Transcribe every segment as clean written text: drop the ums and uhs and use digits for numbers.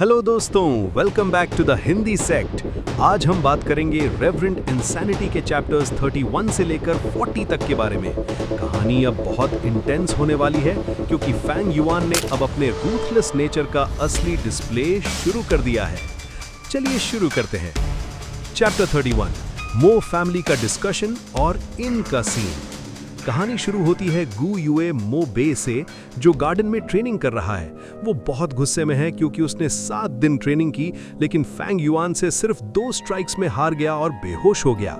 Hello दोस्तों, welcome back to the Hindi sect. आज हम बात करेंगे रेवरेंड इंसैनिटी के चैप्टर्स 31 से लेकर 40 तक के बारे में। कहानी अब बहुत इंटेंस होने वाली है क्योंकि फैंग युआन ने अब अपने रूथलेस नेचर का असली डिस्प्ले शुरू कर दिया है। चलिए शुरू करते हैं। चैप्टर 31, मो फैमिली का डिस्कशन और इनका सीन। कहानी शुरू होती है गु युए मो बे से, जो गार्डन में ट्रेनिंग कर रहा है। वो बहुत गुस्से में है क्योंकि उसने 7 दिन ट्रेनिंग की, लेकिन फैंग युआन से सिर्फ 2 स्ट्राइक्स में हार गया और बेहोश हो गया।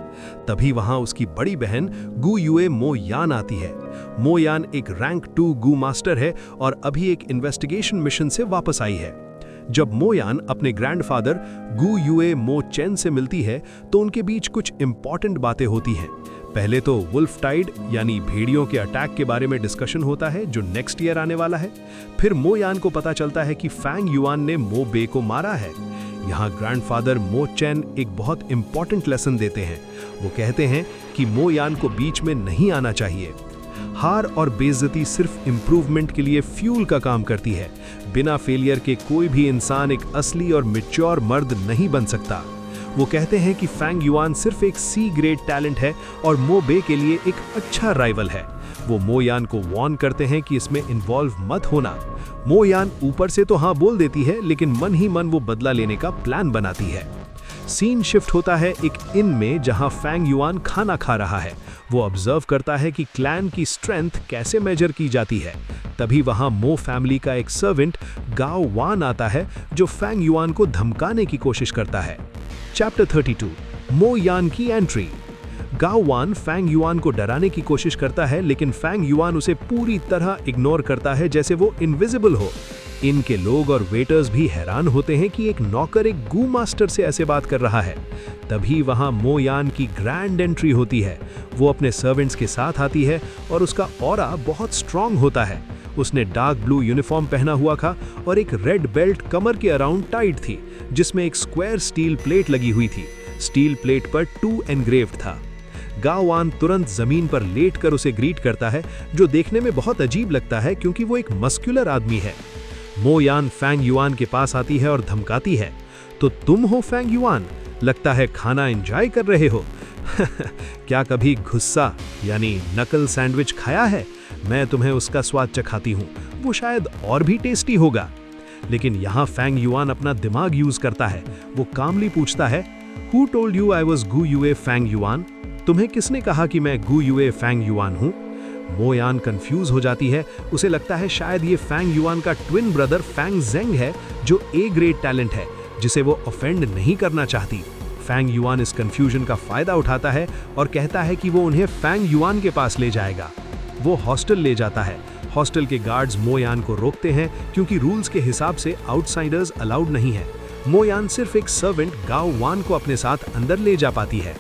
तभी वहां उसकी बड़ी बहन गु युए मो यान आती है। मो यान एक रैंक 2 गु मास्टर है और अभी एक इन्वेस्टिगेशन मिशन से वापस आई है। जब मो यान अपने ग्रैंडफादर गु युए मो चेन से मिलती है तो उनके बीच कुछ इंपॉर्टेंट बातें होती हैं। पहले तो वुल्फ टाइड यानी भेड़ियों के अटैक के बारे में डिस्कशन होता है जो नेक्स्ट ईयर आने वाला है। फिर मो यान को पता चलता है कि फैंग युआन ने मो बे को मारा है। यहाँ ग्रैंडफादर मो चेन एक बहुत इंपॉर्टेंट लेसन देते हैं। वो कहते हैं कि मो यान को बीच में नहीं आना चाहिए। हार और बेइज्जती सिर्फ इंप्रूवमेंट के लिए फ्यूल का काम करती है। बिना फेलियर के कोई भी इंसान एक असली और मैच्योर मर्द नहीं बन सकता। वो कहते हैं कि फैंग युआन सिर्फ एक सी ग्रेड टैलेंट है और मो बे के लिए एक अच्छा राइवल है। वो मो यान को वार्न करते हैं कि इसमें इन्वॉल्व मत होना। मो यान ऊपर से तो हाँ बोल देती है, लेकिन मन ही मन वो बदला लेने का प्लान बनाती है। सीन शिफ्ट होता है एक इन में, जहां फैंग युआन खाना खा रहा है। वो ऑब्जर्व करता है कि क्लैन की स्ट्रेंथ कैसे मेजर की जाती है। तभी वहां मो फैमिली का एक सर्वेंट गाओ वान आता है जो फैंग युआन को धमकाने की कोशिश करता है। चैप्टर 32, मो यान की एंट्री। गाओ वान फैंग युआन को डराने की कोशिश करता है, लेकिन फैंग युआन उसे पूरी तरह इग्नोर करता है जैसे वो इनविजिबल हो। इनके लोग और वेटर्स भी हैरान होते हैं कि एक नौकर एक गु मास्टर से ऐसे बात कर रहा है। तभी वहां मो यान की ग्रैंड एंट्री होती है। वो अपने सर्वेंट्स के साथ आती है और उसका ऑरा बहुत स्ट्रांग होता है। उसने डार्क ब्लू यूनिफॉर्म पहना हुआ था और एक रेड बेल्ट कमर के अराउंड टाइट थी, जिसमें एक स्क्वायर स्टील प्लेट लगी हुई थी। स्टील प्लेट पर 2 एनग्रेव्ड था। गाओ वान तुरंत जमीन पर लेटकर उसे ग्रीट करता है, जो देखने में बहुत अजीब लगता है क्योंकि वो एक मस्कुलर आदमी है। मो यान फैंग युआन के पास आती है और धमकाती है, तो तुम हो फैंग युआन? लगता है खाना एंजॉय कर रहे हो। क्या कभी गुस्सा यानी नकल सैंडविच खाया है? मैं तुम्हें उसका स्वाद चखाती हूँ, वो शायद और भी टेस्टी होगा। लेकिन यहाँ फैंग युआन अपना दिमाग यूज करता है। वो कामली पूछता है, Who told you I was गु युए फैंग युआन? तुम्हें किसने कहा कि मैं गु युए फैंग युआन हूँ? मो यान कंफ्यूज हो जाती है। उसे लगता है शायद ये फैंग युआन का ट्विन ब्रदर फैंग जेंग है, जो ए ग्रेड टैलेंट है, जिसे वो ऑफेंड नहीं करना चाहती। फैंग युआन इस कंफ्यूजन का फायदा उठाता है और कहता है कि वो उन्हें फैंग युआन के पास ले जाएगा। वो हॉस्टल ले जाता है। हॉस्टल के गार्ड्स मो यान को रोकते हैं क्योंकि रूल्स के हिसाब से आउटसाइडर्स अलाउड नहीं है। मो यान सिर्फ एक सर्वेंट गाओ वान को अपने साथ अंदर ले जा पाती है।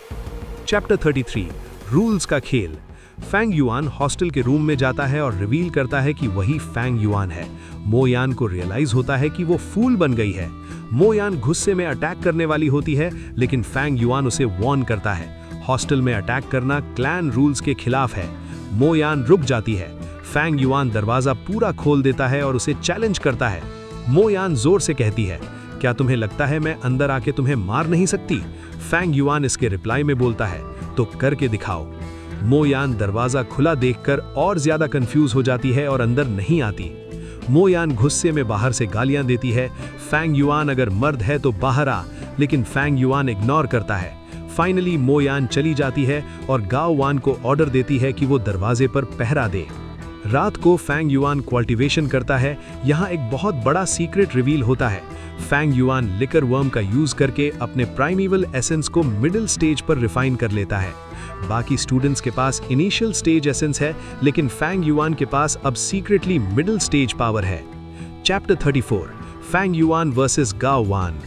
चैप्टर 33, रूल्स का खेल। फैंग युआन हॉस्टल के रूम में जाता है और रिवील करता है कि वही फैंग युआन है। मो यान को रियलाइज होता है कि वो फूल बन गई है। मो यान गुस्से में अटैक करने वाली होती है, लेकिन फैंग युआन उसे वार्न करता है। हॉस्टल में अटैक करना क्लैन रूल्स के खिलाफ है। मो यान रुक जाती है। फैंग युआन दरवाजा पूरा खोल देता है और उसे चैलेंज करता है। मो यान जोर से कहती है, क्या तुम्हें लगता है मैं अंदर आके तुम्हें मार नहीं सकती? फैंग युआन इसके रिप्लाई में बोलता है, तो करके दिखाओ। मो यान दरवाजा खुला देखकर और ज्यादा कंफ्यूज हो जाती है और अंदर नहीं आती। मो यान गुस्से में बाहर से गालियां देती है, फैंग युआन अगर मर्द है तो बाहर आ, लेकिन फैंग युआन इग्नोर करता है। फाइनली मो यान चली जाती है और गाओ वान को ऑर्डर देती है कि वो दरवाजे पर पहरा दे। रात को फैंग युआन कल्टीवेशन करता है। यहाँ एक बहुत बड़ा सीक्रेट रिवील होता है। फैंग युआन लिकर वर्म का यूज करके अपने प्राइमेवल एसेंस को मिडिल स्टेज पर रिफाइन कर लेता है। बाकी स्टूडेंट्स के पास इनिशियल स्टेज एसेंस है, लेकिन फैंग युआन के पास अब सीक्रेटली मिडिल स्टेज पावर है। चैप्टर 34, फैंग युआन वर्सेस गाओ वान।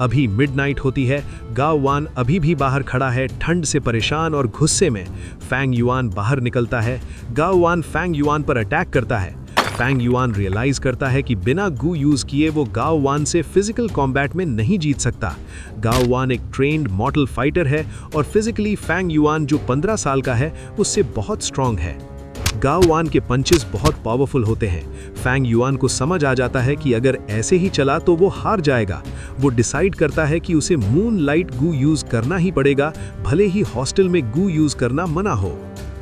अभी मिडनाइट होती है। गाओ वान अभी भी बाहर खड़ा है, ठंड से परेशान और गुस्से में। फैंग युआन बाहर निकलता है। गाओ वान फैंग युआन पर अटैक करता है। फैंग युआन रियलाइज करता है कि बिना गु यूज किए वो गाओ वान से फिजिकल कॉम्बैट में नहीं जीत सकता। गाओ वान एक ट्रेन्ड मॉर्टल फाइटर है और फिजिकली फैंग युआन जो 15 साल का है उससे बहुत स्ट्रांग है। गाओ वान के पंचेस बहुत पावरफुल होते हैं। फैंग युआन को समझ आ जाता है कि अगर ऐसे ही चला तो वो हार जाएगा। वो डिसाइड करता है कि उसे मून लाइट गू यूज करना ही पड़ेगा, भले ही हॉस्टल में गू यूज करना मना हो।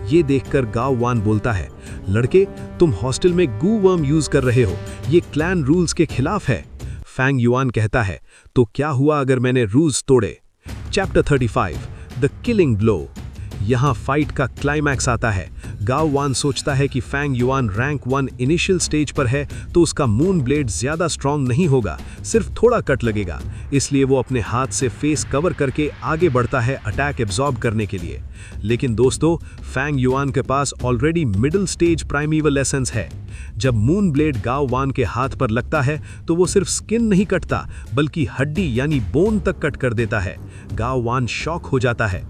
ये देखकर गाओ वान बोलता है, लड़के, तुम हॉस्टल में गू वर्म यूज कर रहे हो, ये क्लैन रूल्स के खिलाफ है। फैंग युआन कहता है, तो क्या हुआ अगर मैंने रूल्स तोड़े? Chapter 35 the killing blow. यहाँ फाइट का क्लाइमैक्स आता है। गाओ वान सोचता है कि Fang Yuan rank 1 initial stage पर है तो उसका मून ब्लेड ज्यादा स्ट्रांग नहीं होगा, सिर्फ थोड़ा कट लगेगा। इसलिए वो अपने हाथ से फेस कवर करके आगे बढ़ता है अटैक एब्जॉर्ब करने के लिए। लेकिन दोस्तों, फैंग युआन के पास ऑलरेडी मिडिल स्टेज प्राइमेवल एसेंस है। जब मून ब्लेड गाओ वान के हाथ पर लगता है तो वो सिर्फ स्किन नहीं कटता, बल्कि हड्डी यानी बोन तक कट कर देता है। गाओ वान शॉक हो जाता है।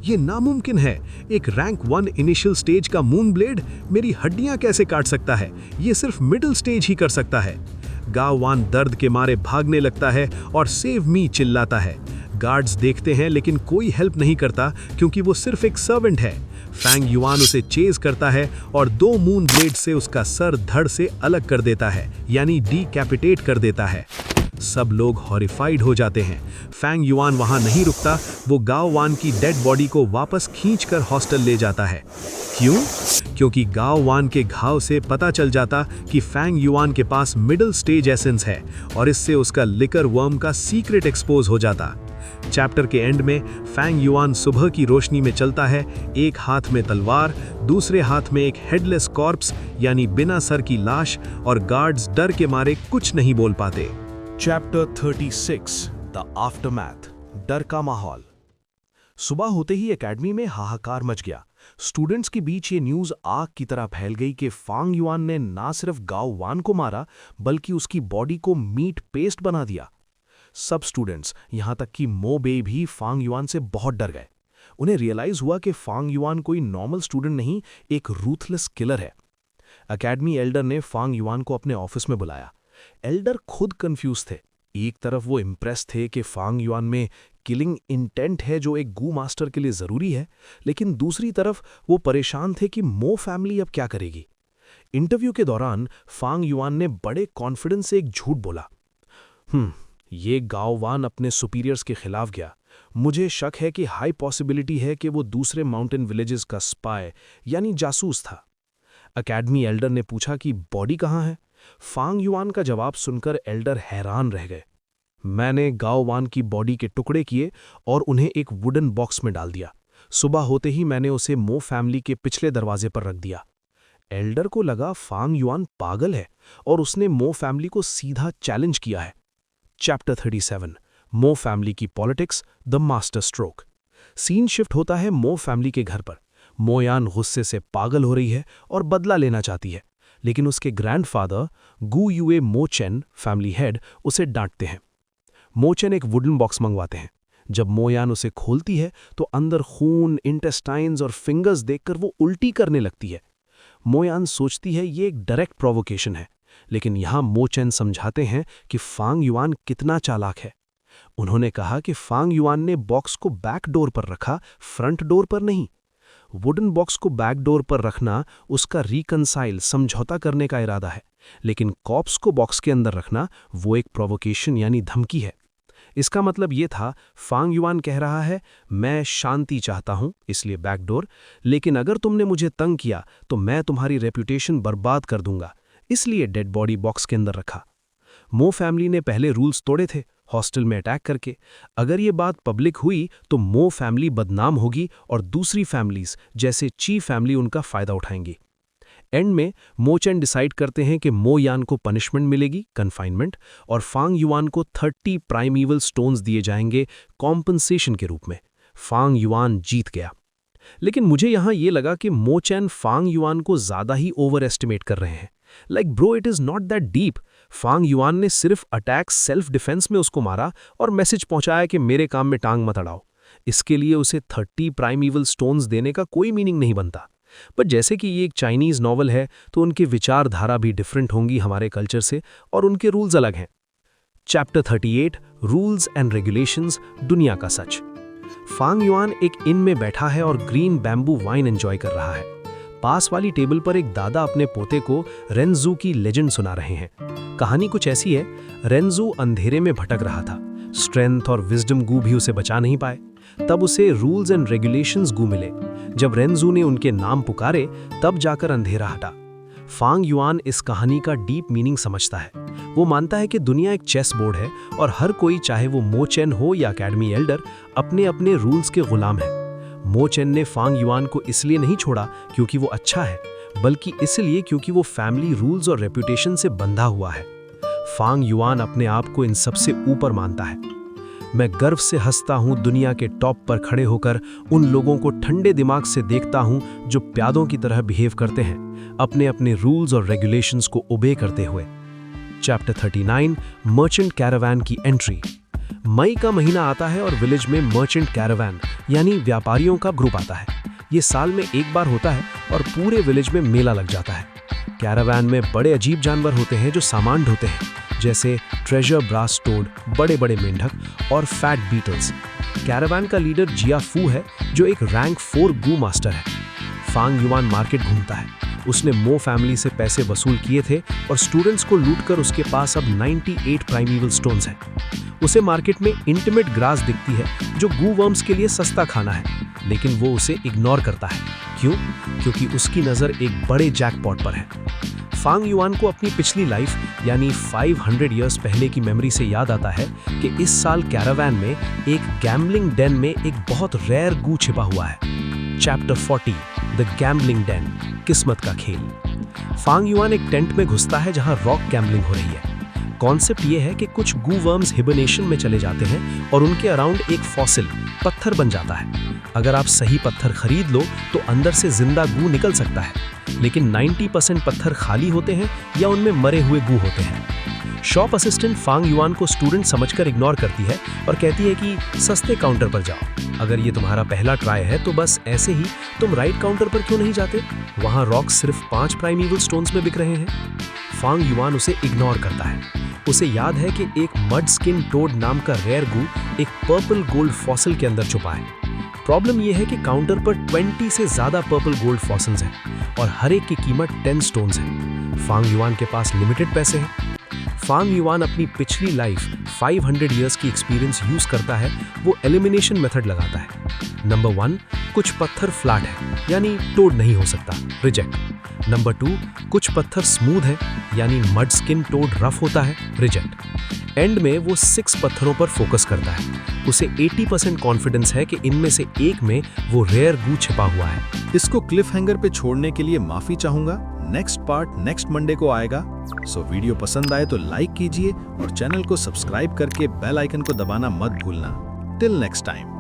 ये नामुमकिन है, एक रैंक 1 इनिशियल स्टेज का मून ब्लेड मेरी हड्डियां कैसे काट सकता है? ये सिर्फ मिडिल स्टेज ही कर सकता है। गाओ वान दर्द के मारे भागने लगता है और सेव मी चिल्लाता है। गार्ड्स देखते हैं लेकिन कोई हेल्प नहीं करता क्योंकि वो सिर्फ एक सर्वेंट है। फैंग युआन उसे चेज करता है और 2 मून ब्लेड से उसका सर धड़ से अलग कर देता है, यानी डीकैपिटेट कर देता है। सब लोग हॉरिफाइड हो जाते हैं। फैंग युआन वहां नहीं रुकता, वो गाओ वान की डेड बॉडी को वापस खींचकर हॉस्टल ले जाता है। क्यों? क्योंकि गाओ वान के घाव से पता चल जाता कि फैंग युआन के पास मिडिल स्टेज एसेंस है और इससे उसका लिकर वर्म का सीक्रेट एक्सपोज हो जाता। चैप्टर के एंड में फैंग युआन सुबह की रोशनी में चलता है, एक हाथ में तलवार, दूसरे हाथ में एक हेडलेस कॉर्प्स यानी बिना सर की लाश, और गार्ड्स डर के मारे कुछ नहीं बोल पाते। चैप्टर 36 द आफ्टरमैथ, डर का माहौल। सुबह होते ही एकेडमी में हाहाकार मच गया। स्टूडेंट्स के बीच ये न्यूज आग की तरह फैल गई कि फैंग युआन ने ना सिर्फ गाओ वान को मारा बल्कि उसकी बॉडी को मीट पेस्ट बना दिया। सब स्टूडेंट्स, यहां तक कि मो बे भी फैंग युआन से बहुत डर गए। उन्हें रियलाइज हुआ कि फैंग युआन कोई नॉर्मल स्टूडेंट नहीं, एक रूथलेस किलर है। एकेडमी एल्डर ने फैंग युआन को अपने ऑफिस में बुलाया। एल्डर खुद कंफ्यूज थे। एक तरफ वो इम्प्रेस थे कि फैंग युआन में किलिंग इंटेंट है जो एक गू मास्टर के लिए जरूरी है, लेकिन दूसरी तरफ वो परेशान थे कि मो फैमिली अब क्या करेगी। इंटरव्यू के दौरान फैंग युआन ने बड़े कॉन्फिडेंस से एक झूठ बोला, ये गाओ वान अपने सुपीरियर्स के खिलाफ गया। मुझे शक है कि हाई पॉसिबिलिटी है कि वो दूसरे माउंटेन विलेजेस का स्पाई यानी जासूस था। एकेडमी एल्डर ने पूछा कि बॉडी कहाँ है? फैंग युआन का जवाब सुनकर एल्डर हैरान रह गए। मैंने गाओ वान की बॉडी के टुकड़े किए और उन्हें एक वुडन बॉक्स में डाल दिया। सुबह होते ही मैंने उसे मो फैमिली के पिछले दरवाजे पर रख दिया। एल्डर को लगा फैंग युआन पागल है और उसने मो फैमिली को सीधा चैलेंज किया है। चैप्टर 37 मो फैमिली की politics, the master stroke. Scene shift होता है मो फैमिली के घर पर। मो यान गुस्से से पागल हो रही है और बदला लेना चाहती है, लेकिन उसके ग्रैंडफादर गू युए मो चेन, फैमिली हेड, उसे डांटते हैं। मो चेन एक वुडन बॉक्स मंगवाते हैं। जब मो यान उसे खोलती है तो अंदर खून, इंटेस्टाइन्स और फिंगर्स देखकर वो उल्टी करने लगती है। मो यान सोचती है ये एक डायरेक्ट प्रोवोकेशन है, लेकिन यहां मो चेन समझाते हैं कि फैंग युआन कितना चालाक है। उन्होंने कहा कि फैंग युआन ने बॉक्स को बैक डोर पर रखा, फ्रंट डोर पर नहीं। वुडन बॉक्स को बैक डोर पर रखना उसका रिकंसाइल, समझौता करने का इरादा है, लेकिन कॉप्स को बॉक्स के अंदर रखना वो एक प्रोवोकेशन यानी धमकी है। इसका मतलब ये था, फैंग युआन कह रहा है मैं शांति चाहता हूं इसलिए बैकडोर, लेकिन अगर तुमने मुझे तंग किया तो मैं तुम्हारी रेपुटेशन बर्बाद कर दूंगा, इसलिए डेड बॉडी बॉक्स के अंदर रखा। मो फैमिली ने पहले रूल्स तोड़े थे हॉस्टल में अटैक करके। अगर ये बात पब्लिक हुई तो मो फैमिली बदनाम होगी और दूसरी फैमिलीज जैसे ची फैमिली उनका फायदा उठाएंगी। एंड में मो चेन डिसाइड करते हैं कि मो यान को पनिशमेंट मिलेगी, कन्फाइनमेंट, और फैंग युआन को 30 प्राइमेवल स्टोन्स दिए जाएंगे कॉम्पनसेशन के रूप में। फैंग युआन जीत गया। लेकिन मुझे यहां ये लगा कि मो चेन फैंग युआन को ज्यादा ही ओवर एस्टिमेट कर रहे हैं। Like bro, it is not that deep. Fang Yuan ने सिर्फ अटैक सेल्फ डिफेंस में उसको मारा और मैसेज पहुंचाया कि मेरे काम में टांग मत अड़ाओ। इसके लिए उसे 30 प्राइमेवल स्टोन्स देने का कोई मीनिंग नहीं बनता। पर जैसे कि ये एक चाइनीज नॉवल है तो उनकी विचारधारा भी डिफरेंट होंगी हमारे कल्चर से और उनके रूल्स अलग हैं। चैप्टर 38 रूल्स एंड रेगुलेशंस, दुनिया का सच। फैंग युआन एक इन में बैठा है और ग्रीन बैम्बू वाइन एंजॉय कर रहा है। पास वाली टेबल पर एक दादा अपने पोते को रेंजू की लेजेंड सुना रहे हैं। कहानी कुछ ऐसी है, रेंजू अंधेरे में भटक रहा था। स्ट्रेंथ और विजडम गू भी उसे बचा नहीं पाए। तब उसे रूल्स एंड रेगुलेशंस गू मिले। जब रेंजू ने उनके नाम पुकारे, तब जाकर अंधेरा हटा। फांग युआन इस कहानी का डीप मीनिंग समझता है। वो मानता है कि दुनिया एक चेस बोर्ड है और हर कोई, चाहे वो मो चेन हो या एकेडमी एल्डर, अपने अपने रूल्स के गुलाम है। मो चेन ने फांग युआन को इसलिए नहीं छोड़ा क्योंकि वो अच्छा है, बल्कि इसलिए क्योंकि वो फैमिली रूल्स और रेपुटेशन से बंधा हुआ है। फांग युआन अपने आप को इन सबसे ऊपर मानता है। मैं गर्व से हंसता हूं, दुनिया के टॉप पर खड़े होकर उन लोगों को ठंडे दिमाग से देखता हूं जो प्यादों की तरह बिहेव करते हैं, अपने अपने रूल्स और रेगुलेशंस को ओबे करते हुए। चैप्टर 39 मर्चेंट कैरावान की एंट्री। मई का महीना आता है और विलेज में मर्चेंट कैरावान यानी व्यापारियों का ग्रुप आता है। ये साल में एक बार होता है और पूरे विलेज में मेला लग जाता है। कैरावान में बड़े अजीब जानवर होते हैं जो सामान ढोते हैं, जैसे ट्रेजर ब्रास टोड, बड़े बड़े मेंढक और फैट बीटल्स। कैरावान का लीडर जिया फू है, जो एक रैंक 4 गू मास्टर है। फांग युआन मार्केट घूमता है। उसने मो फैमिली से पैसे वसूल किए थे और स्टूडेंट्स को लूटकर उसके पास अब 98 प्राइमेवल स्टोन्स हैं। उसे मार्केट में इंटिमेट ग्रास दिखती है, जो गू वर्म्स के लिए सस्ता खाना है, लेकिन वो उसे इग्नोर करता है। क्यों? क्योंकि उसकी नज़र एक बड़े जैकपॉट पर है। फांग युआन को अपनी पिछली लाइफ यानी 500 इयर्स पहले की मेमोरी से याद आता है कि इस साल कैरावान में एक गैम्बलिंग डेन में एक बहुत रेयर गू छिपा हुआ है। चैप्टर 40 द गैम्बलिंग डेन, किस्मत का खेल। फांग युआन एक टेंट में घुसता है जहां रॉक गैम्बलिंग हो रही है। कॉन्सेप्ट ये है कि कुछ गू वर्म्स हिबरनेशन में चले जाते हैं और उनके अराउंड एक फॉसिल पत्थर बन जाता है। अगर आप सही पत्थर खरीद लो तो अंदर से जिंदा गू निकल सकता है, लेकिन 90% पत्थर खाली होते हैं या उनमें मरे हुए गू होते हैं। शॉप असिस्टेंट फांग युआन को स्टूडेंट समझकर इग्नोर करती है और कहती है कि सस्ते काउंटर पर जाओ। अगर ये तुम्हारा पहला ट्राई है तो बस ऐसे ही तुम राइट काउंटर पर क्यों नहीं जाते? वहाँ रॉक्स सिर्फ 5 प्राइमेवल स्टोन्स में बिक रहे हैं। फांग युआन उसे इग्नोर करता है। उसे याद है कि एक मड स्किन टोड नाम का रेयर गू एक पर्पल गोल्ड फॉसिल के अंदर छुपा है। प्रॉब्लम यह है कि काउंटर पर 20 से ज्यादा पर्पल गोल्ड फॉसिल्स हैं और हर एक की कीमत 10 स्टोन्स है। फांग युआन के पास लिमिटेड पैसे हैं। फांग युआन अपनी पिछली लाइफ 500 इयर्स की एक्सपीरियंस यूज करता है। वो एलिमिनेशन मेथड लगाता है। नंबर 1, कुछ पत्थर फ्लैट है यानी टोड नहीं हो सकता, रिजेक्ट। नंबर 2, कुछ पत्थर स्मूथ है यानी मड स्किन टोड रफ होता है, रिजेक्ट। एंड में वो 6 पत्थरों पर फोकस करता है। उसे 80% कॉन्फिडेंस है कि इनमें से एक में वो रेयर गू छिपा हुआ है। इसको क्लिफ हैंगर पे छोड़ने के लिए माफी चाहूंगा। नेक्स्ट पार्ट नेक्स्ट मंडे को आएगा। सो वीडियो पसंद आए तो लाइक कीजिए और चैनल को सब्सक्राइब करके बेल आइकन को दबाना मत भूलना। Till next time.